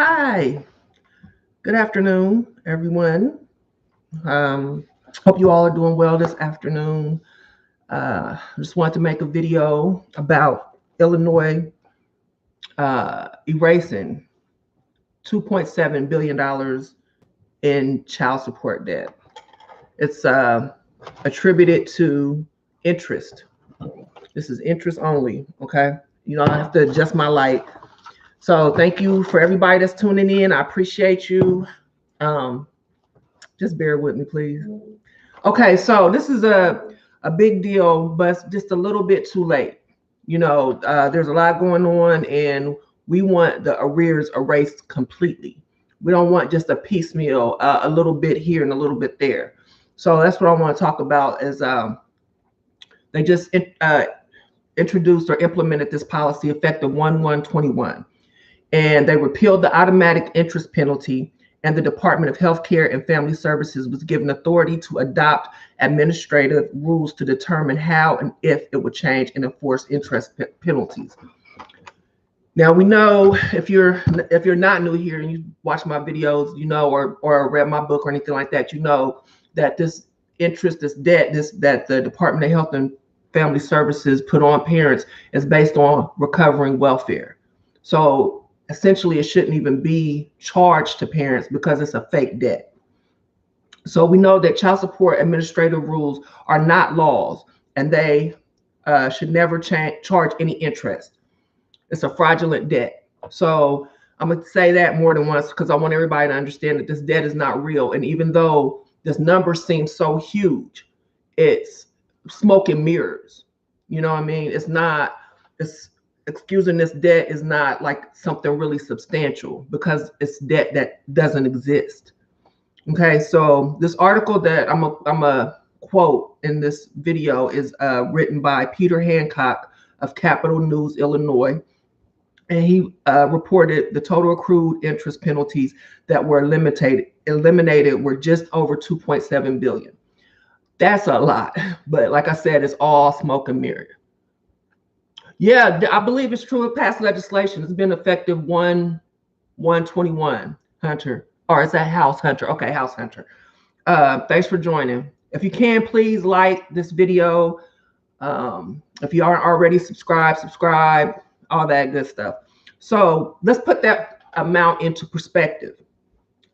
Hi, good afternoon, everyone. Um, Hope you all are doing well this afternoon. Just wanted to make a video about Illinois erasing $2.7 billion in child support debt. It's attributed to interest. This is interest only, okay? You don't have to adjust my light. So thank you for everybody that's tuning in. I appreciate you. Um, just bear with me, please. Okay, so this is a big deal, but it's just a little bit too late. There's a lot going on, and we want the arrears erased completely. We don't want just a piecemeal, a little bit here and a little bit there. So that's what I want to talk about. Is they just introduced or implemented this policy effective 1/1/21, and they repealed the automatic interest penalty, and the Department of Health Care and Family Services was given authority to adopt administrative rules to determine how and if it would change and enforce interest penalties. Now we know if you're not new here and you watch my videos, or read my book or anything like that, you know that this interest, this debt, that the Department of Health and Family Services put on parents is based on recovering welfare. So essentially, it shouldn't even be charged to parents because it's a fake debt. So we know that child support administrative rules are not laws, and they should never charge any interest. It's a fraudulent debt. So I'm going to say that more than once because I want everybody to understand that this debt is not real. And even though this number seems so huge, it's smoke and mirrors. You know what I mean? It's excusing this debt is not like something really substantial because it's debt that doesn't exist. Okay, so this article that I'm a quote in this video is written by Peter Hancock of Capital News, Illinois. And he reported the total accrued interest penalties that were eliminated were just over 2.7 billion. That's a lot, but like I said, it's all smoke and mirror. Yeah, I believe it's true. It passed legislation. It's been effective 1/1/21. Hunter, or is that House Hunter? Okay, House Hunter. Thanks for joining. If you can, please like this video. If you aren't already subscribe, all that good stuff. So let's put that amount into perspective.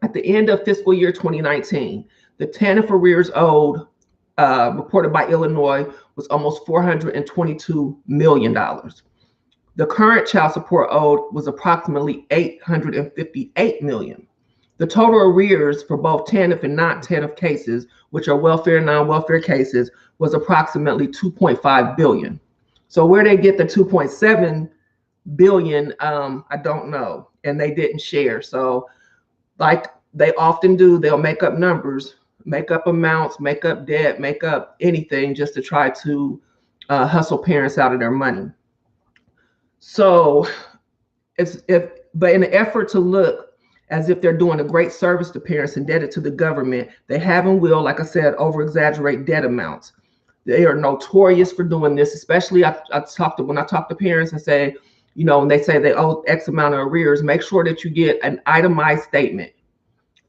At the end of fiscal year 2019, the TANF arrears owed reported by Illinois was almost $422 million. The current child support owed was approximately $858 million. The total arrears for both TANF and non-TANF cases, which are welfare and non-welfare cases, was approximately $2.5 billion. So where they get the $2.7 billion, I don't know, and they didn't share. So like they often do, they'll make up numbers, make up amounts, make up debt, make up anything just to try to hustle parents out of their money. So but in an effort to look as if they're doing a great service to parents indebted to the government, they have and will, like I said, over-exaggerate debt amounts. They are notorious for doing this, especially when I talk to parents and say, when they say they owe X amount of arrears, make sure that you get an itemized statement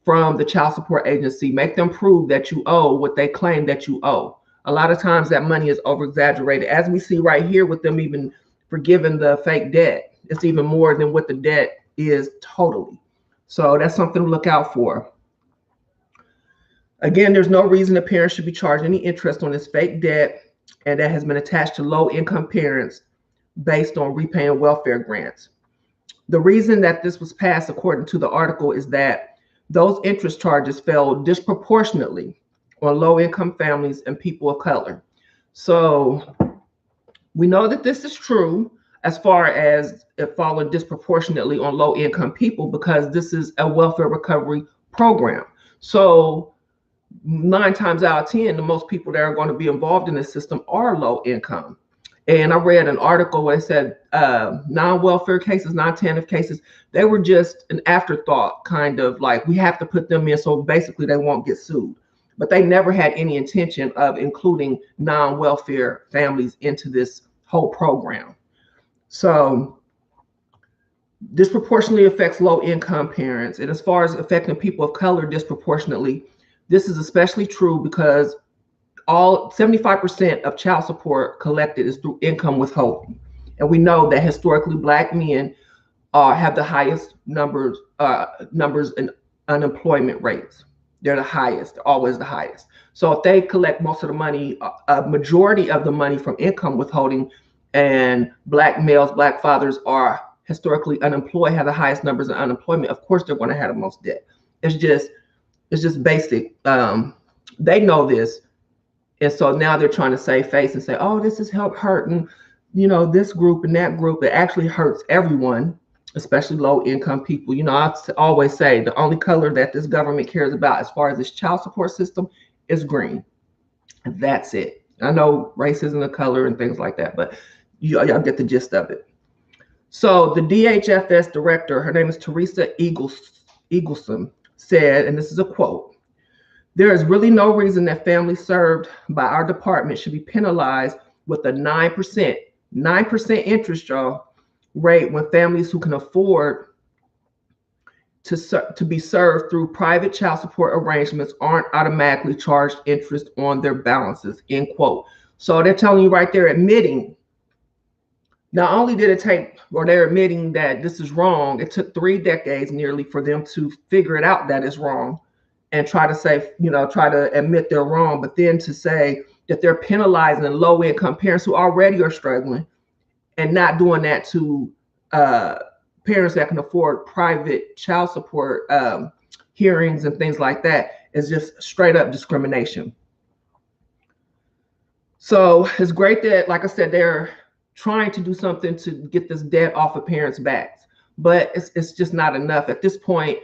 from the child support agency. Make them prove that you owe what they claim that you owe. A lot of times that money is over-exaggerated, as we see right here with them even forgiving the fake debt. It's even more than what the debt is totally. So that's something to look out for. Again, there's no reason a parent should be charged any interest on this fake debt, and that has been attached to low-income parents based on repaying welfare grants. The reason that this was passed, according to the article, is that those interest charges fell disproportionately on low-income families and people of color. So we know that this is true as far as it falling disproportionately on low-income people because this is a welfare recovery program. So 9 times out of 10, the most people that are going to be involved in this system are low income. And I read an article where it said non-welfare cases, non-TANF cases, they were just an afterthought, kind of like we have to put them in so basically they won't get sued. But they never had any intention of including non-welfare families into this whole program. So disproportionately affects low-income parents. And as far as affecting people of color disproportionately, this is especially true because all 75% of child support collected is through income withholding. And we know that historically Black men have the highest numbers in unemployment rates. They're the highest, always the highest. So if they collect most of the money, a majority of the money from income withholding, and Black males, Black fathers are historically unemployed, have the highest numbers of unemployment, of course they're going to have the most debt. It's just basic. They know this. And so now they're trying to save face and say, oh, this is hurting, this group and that group. It actually hurts everyone, especially low income people. I always say the only color that this government cares about as far as this child support system is green. That's it. I know race isn't a color and things like that, but y'all get the gist of it. So the DHFS director, her name is Teresa Eagleson, said, and this is a quote, "There is really no reason that families served by our department should be penalized with a 9% interest, y'all, rate when families who can afford to be served through private child support arrangements aren't automatically charged interest on their balances," end quote. So they're telling you right there, admitting, not only did it take, or they're admitting that this is wrong, it took 3 decades nearly for them to figure it out that it's wrong and try to admit they're wrong, but then to say that they're penalizing low income parents who already are struggling and not doing that to parents that can afford private child support hearings and things like that is just straight up discrimination. So it's great that, like I said, they're trying to do something to get this debt off of parents' backs, but it's just not enough. At this point,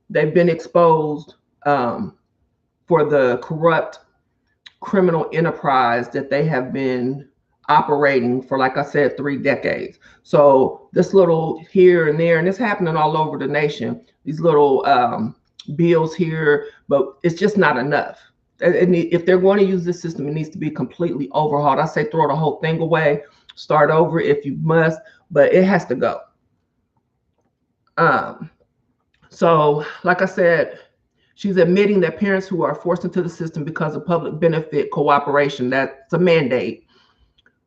they've been exposed for the corrupt criminal enterprise that they have been operating for, like I said, 3 decades. So this little here and there, and it's happening all over the nation, these little bills here, but it's just not enough. If they're going to use this system, it needs to be completely overhauled. I say throw the whole thing away, start over if you must, but it has to go. So like I said, she's admitting that parents who are forced into the system because of public benefit cooperation, that's a mandate,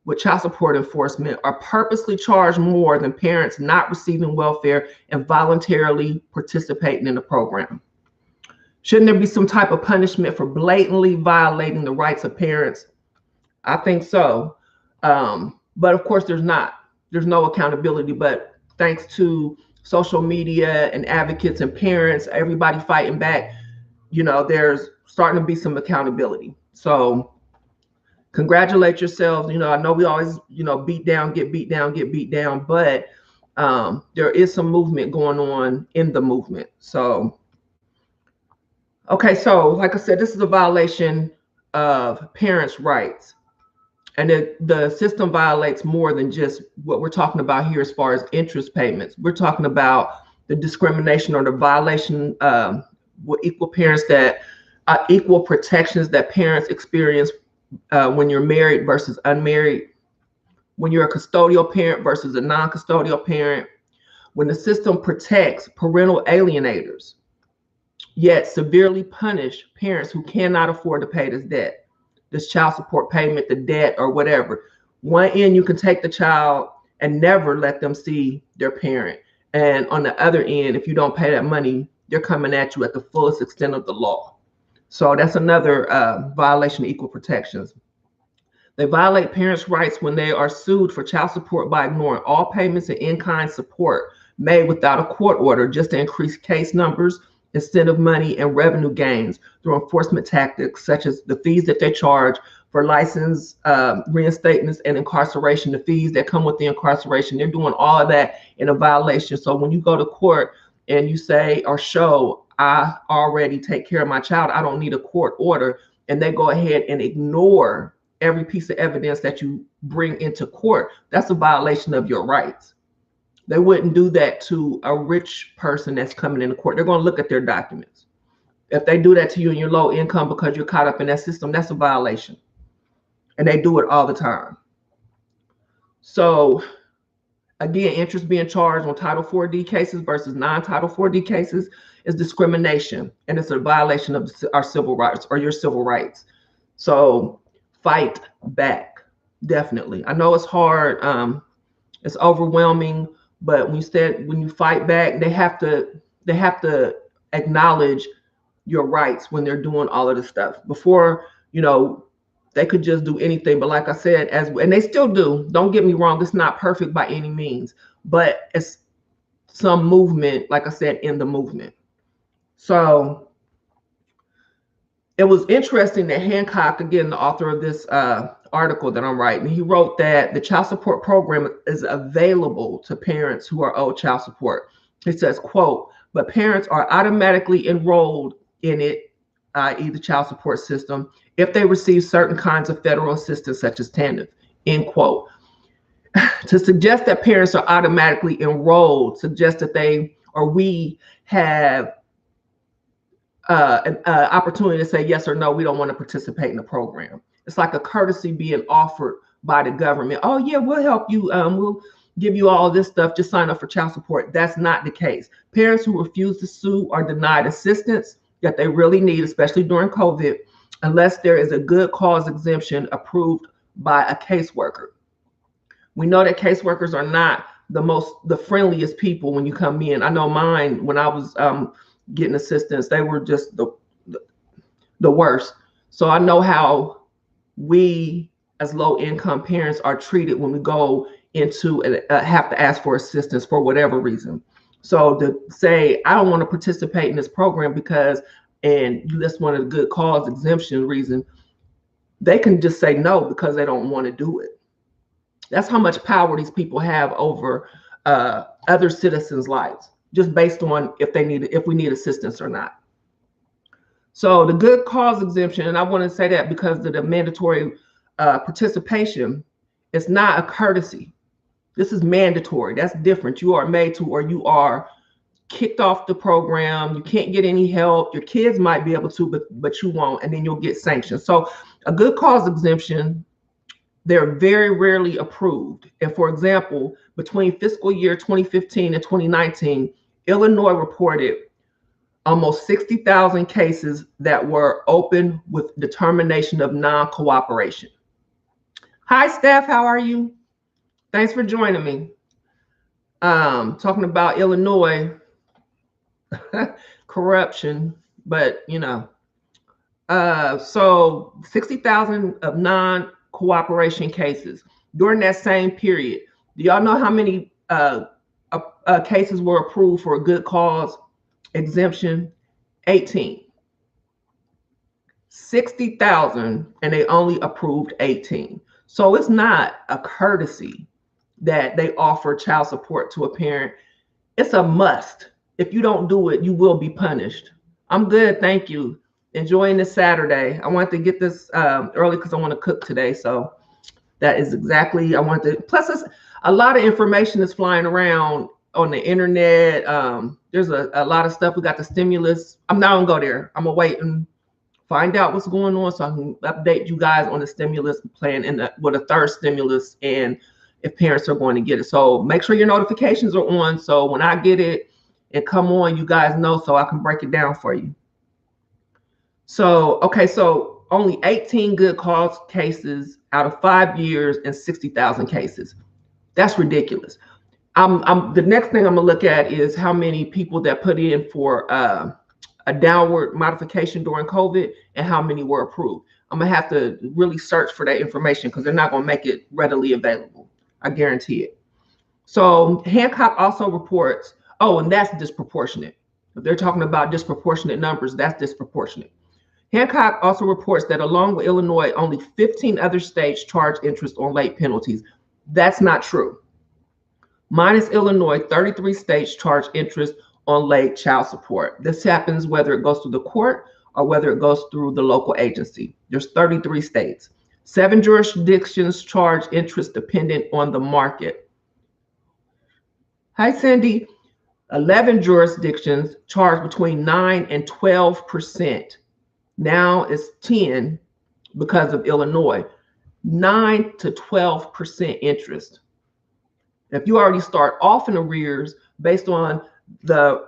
with child support enforcement, are purposely charged more than parents not receiving welfare and voluntarily participating in the program. Shouldn't there be some type of punishment for blatantly violating the rights of parents? I think so. But of course, there's not. There's no accountability. But thanks to social media and advocates and parents, everybody fighting back, there's starting to be some accountability. So congratulate yourselves. I know we always, beat down, get beat down, but there is some movement going on in the movement. So, okay, so like I said, this is a violation of parents' rights. And the system violates more than just what we're talking about here as far as interest payments. We're talking about the discrimination or the violation with equal protections that parents experience when you're married versus unmarried, when you're a custodial parent versus a non-custodial parent, when the system protects parental alienators, yet severely punish parents who cannot afford to pay this debt, this child support payment, the debt, or whatever. One end, you can take the child and never let them see their parent. And on the other end, if you don't pay that money, they're coming at you at the fullest extent of the law. So that's another violation of equal protections. They violate parents' rights when they are sued for child support by ignoring all payments and in-kind support made without a court order just to increase case numbers, incentive money, and revenue gains through enforcement tactics such as the fees that they charge for license reinstatements and incarceration, the fees that come with the incarceration. They're doing all of that in a violation. So when you go to court and you say or show, I already take care of my child, I don't need a court order, and they go ahead and ignore every piece of evidence that you bring into court, that's a violation of your rights. They wouldn't do that to a rich person that's coming into court. They're going to look at their documents. If they do that to you and you're low income because you're caught up in that system, that's a violation. And they do it all the time. So Again, interest being charged on Title 4D cases versus non-Title 4D cases is discrimination, and it's a violation of our civil rights or your civil rights. So fight back, definitely. I know it's hard, it's overwhelming, but when you fight back, they have to acknowledge your rights when they're doing all of this stuff. Before, they could just do anything. But like I said, and they still do, don't get me wrong, it's not perfect by any means, but it's some movement, like I said, in the movement. So it was interesting that Hancock, again, the author of this article that I'm writing, he wrote that the child support program is available to parents who are owed child support. He says, quote, but parents are automatically enrolled in it, i.e. the child support system, if they receive certain kinds of federal assistance, such as TANF, end quote. To suggest that parents are automatically enrolled suggests that we have an opportunity to say yes or no, we don't want to participate in the program. It's like a courtesy being offered by the government. Oh yeah, we'll help you. We'll give you all this stuff. Just sign up for child support. That's not the case. Parents who refuse to sue are denied assistance that they really need, especially during COVID, unless there is a good cause exemption approved by a caseworker. We know that caseworkers are not the friendliest people when you come in. I know mine, when I was getting assistance, they were just the worst. So I know how we as low income parents are treated when we go into have to ask for assistance for whatever reason. So to say, I don't want to participate in this program because, and you list one of the good cause exemption reason, they can just say no because they don't want to do it. That's how much power these people have over other citizens' lives, just based on if we need assistance or not. So the good cause exemption, and I want to say that because of the mandatory participation, it's not a courtesy. This is mandatory. That's different. You are made to, or you are kicked off the program. You can't get any help. Your kids might be able to, but you won't, and then you'll get sanctioned. So a good cause exemption, they're very rarely approved. And for example, between fiscal year 2015 and 2019, Illinois reported almost 60,000 cases that were open with determination of non-cooperation. Hi, Steph, how are you? Thanks for joining me. Talking about Illinois corruption, but so 60,000 of non-cooperation cases during that same period. Do y'all know how many cases were approved for a good cause exemption? 18. 60,000, and they only approved 18. So it's not a courtesy that they offer child support to a parent. It's a must. If you don't do it, you will be punished. I'm good, thank you. Enjoying this Saturday. I wanted to get this early because I want to cook today. So that is exactly, I want to, plus it's a lot of information is flying around on the internet. There's a lot of stuff. We got the stimulus. I'm not gonna go there. I'm gonna wait and find out what's going on so I can update you guys on the stimulus plan with a third stimulus and if parents are going to get it. So make sure your notifications are on. So when I get it and come on, you guys know so I can break it down for you. So, okay, so only 18 good cause cases out of 5 years and 60,000 cases. That's ridiculous. The next thing I'm gonna look at is how many people that put in for a downward modification during COVID and how many were approved. I'm gonna have to really search for that information because they're not gonna make it readily available. I guarantee it. So Hancock also reports, oh, and that's disproportionate. If they're talking about disproportionate numbers, that's disproportionate. Hancock also reports that along with Illinois, only 15 other states charge interest on late penalties. That's not true. Minus Illinois, 33 states charge interest on late child support. This happens whether it goes through the court or whether it goes through the local agency. There's 33 states. 7 jurisdictions charge interest dependent on the market. Hi, Cindy. 11 jurisdictions charge between 9 and 12%. Now it's 10 because of Illinois. 9 to 12% interest. If you already start off in arrears based on the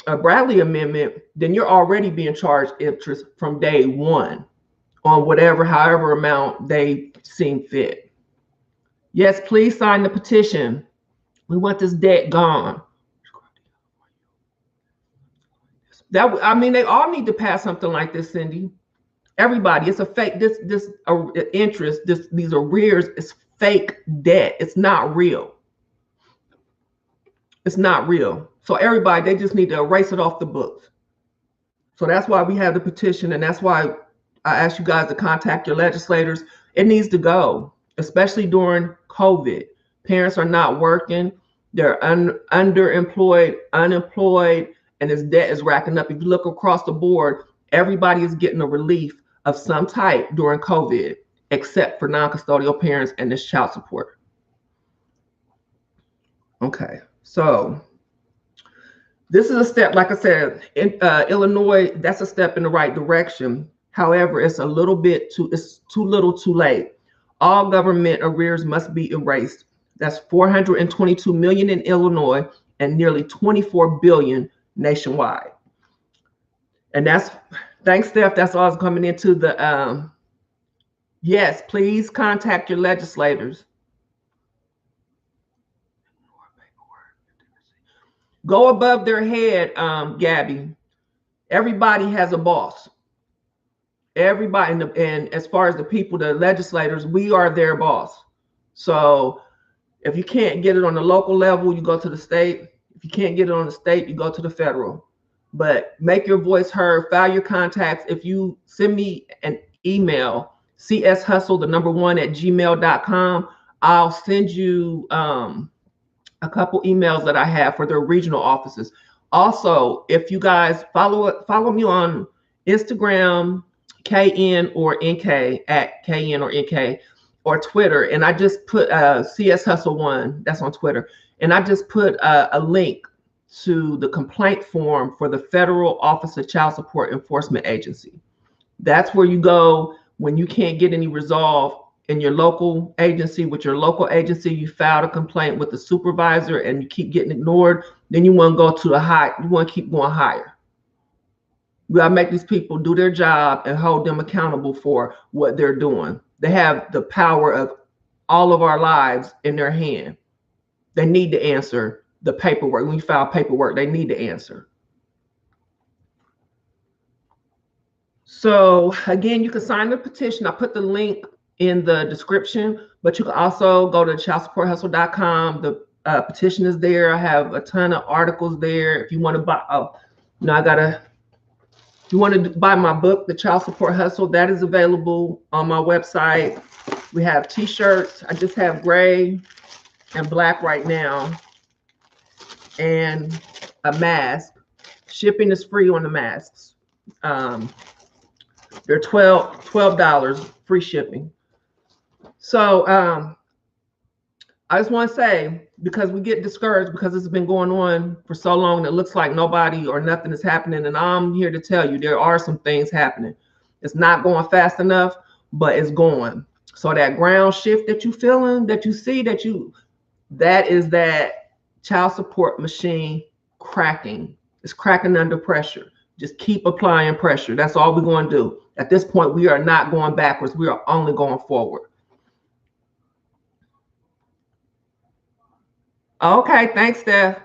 Bradley Amendment, then you're already being charged interest from day one on however amount they seem fit. Yes, please sign the petition. We want this debt gone. I mean, they all need to pass something like this, Cindy. Everybody, it's a fake. This interest, these arrears is fake debt. It's not real. It's not real. So everybody, they just need to erase it off the books. So that's why we have the petition, and that's why I asked you guys to contact your legislators. It needs to go, especially during COVID. Parents are not working. They're underemployed, unemployed, and this debt is racking up. If you look across the board, everybody is getting a relief of some type during COVID, except for non-custodial parents and this child support. Okay, so this is a step, like I said, in Illinois, that's a step in the right direction. However, it's a little bit it's too little too late. All government arrears must be erased. That's 422 million in Illinois and nearly 24 billion nationwide. And that's, thanks, Steph, that's all coming into the, yes, please contact your legislators. Go above their head, Gabby. Everybody has a boss. Everybody, and as far as the people, the legislators, we are their boss. So if you can't get it on the local level, you go to the state. If you can't get it on the state, you go to the federal. But make your voice heard, file your contacts. If you send me an email, cshustle1@gmail.com, I'll send you a couple emails that I have for their regional offices. Also, if you guys follow me on Instagram, KN or NK, at KN or NK, or Twitter, and I just put CS Hustle 1, that's on Twitter, and I just put a link to the complaint form for the Federal Office of Child Support Enforcement Agency. That's where you go when you can't get any resolve in your local agency. With your local agency, you filed a complaint with the supervisor and you keep getting ignored, then you want to go to you want to keep going higher. We gotta make these people do their job and hold them accountable for what they're doing. They have the power of all of our lives in their hand. They need to answer the paperwork. When you file paperwork, they need to answer. So again, you can sign the petition. I put the link in the description, but you can also go to childsupporthustle.com. The petition is there. I have a ton of articles there. If you want to buy, if you want to buy my book, The Child Support Hustle, that is available on my website. We have t-shirts. I just have gray and black right now, and a mask. Shipping is free on the masks. They're $12 free shipping. So I just want to say, because we get discouraged because it's been going on for so long and it looks like nobody or nothing is happening, and I'm here to tell you there are some things happening. It's not going fast enough, but it's going. So that ground shift that you feeling, that you see, that is that child support machine cracking. It's cracking under pressure. Just keep applying pressure. That's all we're going to do. At this point, we are not going backwards. We are only going forward. Okay, thanks, Steph.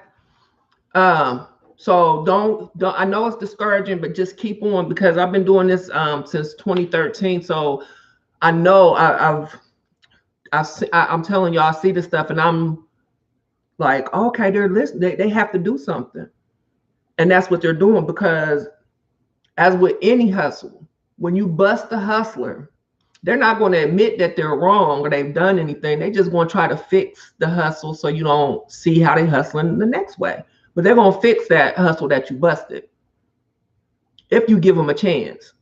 So don't. I know it's discouraging, but just keep on, because I've been doing this since 2013. So I know I'm telling y'all, I see this stuff, and I'm like, okay, they're listening. They have to do something, and that's what they're doing. Because as with any hustle, when you bust the hustler, they're not going to admit that they're wrong or they've done anything. They just going to try to fix the hustle so you don't see how they hustling the next way. But they're going to fix that hustle that you busted if you give them a chance.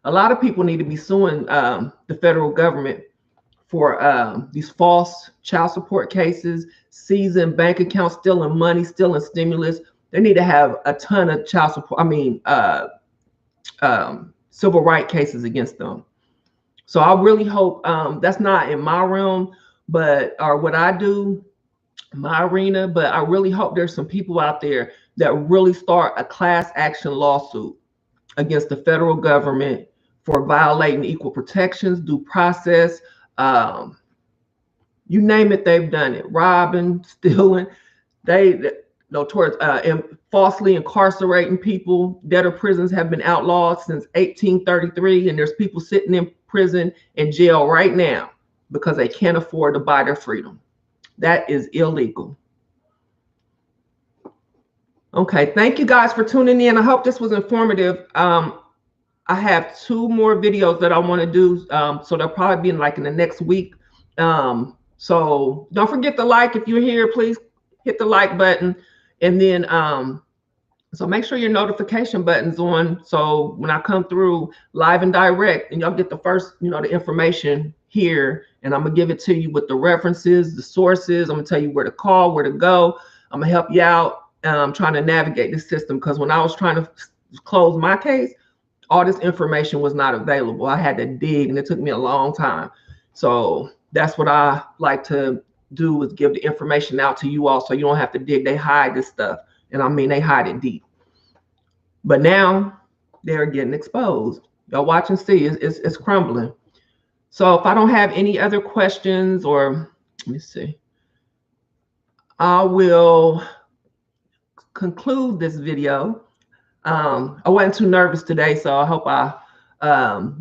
A lot of people need to be suing the federal government for these false child support cases, seizing bank accounts, stealing money, stealing stimulus. They need to have a ton of child support, civil rights cases against them. So I really hope that's not in my realm, but what I do, my arena, but I really hope there's some people out there that really start a class action lawsuit against the federal government for violating equal protections, due process. You name it, they've done it. Robbing, stealing, towards falsely incarcerating people. Debtor prisons have been outlawed since 1833, and there's people sitting in prison and jail right now because they can't afford to buy their freedom. That is illegal. Okay, thank you guys for tuning in. I hope this was informative. I have 2 more videos that I want to do, so they'll probably be in the next week. So don't forget to like. If you're here, please hit the like button, and then so make sure your notification button's on, so when I come through live and direct, and y'all get the first, the information here, and I'm gonna give it to you with the references, the sources. I'm gonna tell you where to call, where to go. I'm gonna help you out trying to navigate this system, because when I was trying to close my case, all this information was not available. I had to dig, and it took me a long time. So that's what I like to do, is give the information out to you all, so you don't have to dig. They hide this stuff, and I mean, they hide it deep. But now they're getting exposed. Y'all watch and see. It's crumbling. So if I don't have any other questions, or let me see, I will conclude this video. I wasn't too nervous today, so I hope I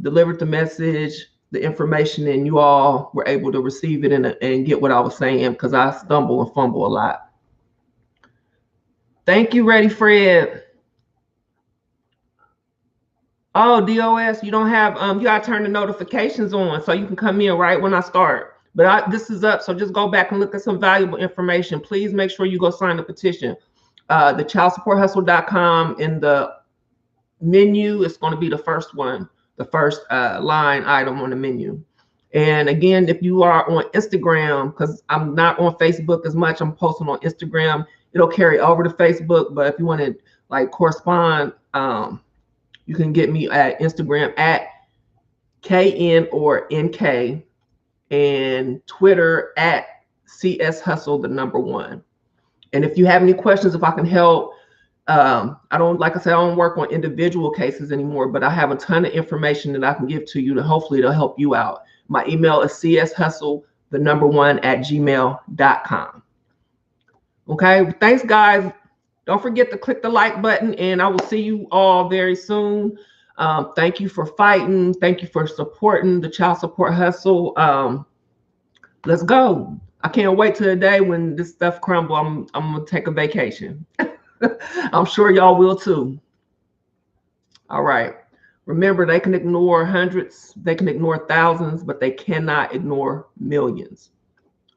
delivered the message, the information, and you all were able to receive it and get what I was saying, because I stumble and fumble a lot. Thank you, Ready Fred. Oh, DOS, you don't have, you gotta turn the notifications on so you can come in right when I start. But this is up, so just go back and look at some valuable information. Please make sure you go sign the petition. The childsupporthustle.com, in the menu, it's going to be the first one, the first line item on the menu. And again, if you are on Instagram, because I'm not on Facebook as much, I'm posting on Instagram. It'll carry over to Facebook, but if you want to correspond, you can get me at Instagram at KN or NK, and Twitter at CS Hustle, the number 1. And if you have any questions, if I can help, I don't, like I said, I don't work on individual cases anymore, but I have a ton of information that I can give to you to hopefully to help you out. My email is cshustle, the number 1 at gmail.com. Okay, thanks guys. Don't forget to click the like button, and I will see you all very soon. Thank you for fighting. Thank you for supporting the Child Support Hustle. Let's go. I can't wait till the day when this stuff crumble. I'm gonna take a vacation. I'm sure y'all will too. All right. Remember, they can ignore hundreds, they can ignore thousands, but they cannot ignore millions.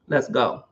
Let's go.